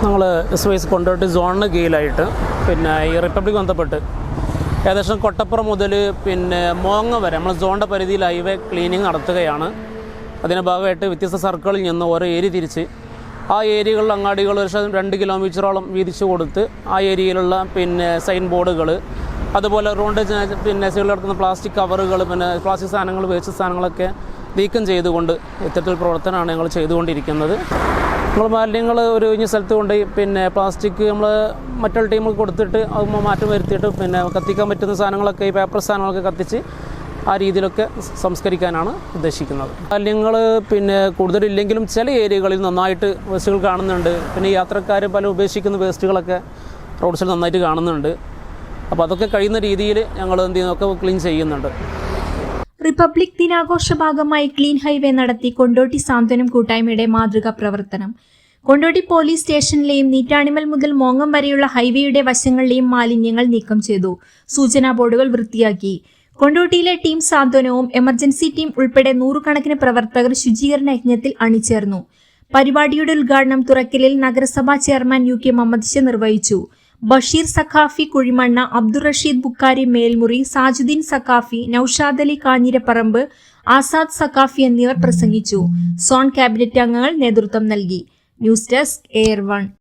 നമ്മൾ SYS കൊണ്ടോട്ടി സോണിന് കീഴിലായിട്ട് ഈ republic ബന്ധപ്പെട്ട് ഏകദേശം കൊട്ടപ്പുറം മുതൽ മോങ്ങ വരെ നമ്മൾ സോണിൻ്റെ പരിധിയിൽ ഹൈവേ ക്ലീനിങ് നടത്തുകയാണ്. അതിൻ്റെ ഭാഗമായിട്ട് വ്യത്യസ്ത സർക്കിളിൽ നിന്ന് ഓരോ ഏരിയ തിരിച്ച് ആ ഏരിയകളിൽ അങ്ങാടികൾ 2 കിലോമീറ്ററോളം വീതിച്ചു കൊടുത്ത് ആ ഏരിയയിലുള്ള സൈൻ ബോർഡുകൾ, അതുപോലെ റോഡ് സൈഡിൽ കിടക്കുന്ന പ്ലാസ്റ്റിക് കവറുകൾ, പ്ലാസ്റ്റിക് സാധനങ്ങൾ, വേസ്റ്റ് സാധനങ്ങളൊക്കെ നീക്കം ചെയ്തുകൊണ്ട് ഇത്തരത്തിൽ പ്രവർത്തനമാണ് ഞങ്ങൾ ചെയ്തുകൊണ്ടിരിക്കുന്നത്. നമ്മൾ മാലിന്യങ്ങൾ ഒരു ഇഞ്ഞ സ്ഥലത്ത് കൊണ്ട് പ്ലാസ്റ്റിക് നമ്മൾ മറ്റുള്ള ടീമുകൾ കൊടുത്തിട്ട് അത് മാറ്റം വരുത്തിയിട്ട് കത്തിക്കാൻ പറ്റുന്ന സാധനങ്ങളൊക്കെ ഈ പേപ്പർ സാധനങ്ങളൊക്കെ കത്തിച്ച് ആ രീതിയിലൊക്കെ സംസ്കരിക്കാനാണ് ഉദ്ദേശിക്കുന്നത്. മാലിന്യങ്ങൾ കൂടുതലില്ലെങ്കിലും ചില ഏരിയകളിൽ നന്നായിട്ട് വേസ്റ്റുകൾ കാണുന്നുണ്ട്. യാത്രക്കാർ പല ഉപേക്ഷിക്കുന്ന വേസ്റ്റുകളൊക്കെ റോഡ് സൈഡിൽ നന്നായിട്ട് കാണുന്നുണ്ട്. അപ്പോൾ അതൊക്കെ കഴിയുന്ന രീതിയിൽ ഞങ്ങൾ ഒക്കെ ക്ലീൻ ചെയ്യുന്നുണ്ട്. റിപ്പബ്ലിക് ദിനാഘോഷ ഭാഗമായി ക്ലീൻ ഹൈവേ നടത്തി കൊണ്ടോട്ടി സാന്ത്വനം കൂട്ടായ്മയുടെ മാതൃകാ പ്രവർത്തനം. കൊണ്ടോട്ടി പോലീസ് സ്റ്റേഷനിലെയും നീറ്റാണിമൽ മുതൽ മോങ്ങം വരെയുള്ള ഹൈവേയുടെ വശങ്ങളിലെയും മാലിന്യങ്ങൾ നീക്കം ചെയ്തു. സൂചനാ ബോർഡുകൾ വൃത്തിയാക്കി. കൊണ്ടോട്ടിയിലെ ടീം സാന്ത്വനവും എമർജൻസി ടീം ഉൾപ്പെടെ 100 കണക്കിന് പ്രവർത്തകർ ശുചീകരണ യജ്ഞത്തിൽ അണിചേർന്നു. പരിപാടിയുടെ ഉദ്ഘാടനം തുറക്കലിൽ നഗരസഭാ ചെയർമാൻ UK മുഹമ്മദ് നിർവഹിച്ചു. ബഷീർ സഖാഫി കുഴിമണ്ണ, അബ്ദുൾ റഷീദ് ബുക്കാരി മേൽമുറി, സാജുദ്ദീൻ സഖാഫി, നൌഷാദ് അലി കാഞ്ഞിരപ്പറമ്പ്, ആസാദ് സഖാഫി എന്നിവർ പ്രസംഗിച്ചു. സോൺ ക്യാബിനറ്റ് അംഗങ്ങൾ നേതൃത്വം നൽകി. News desk AIR1.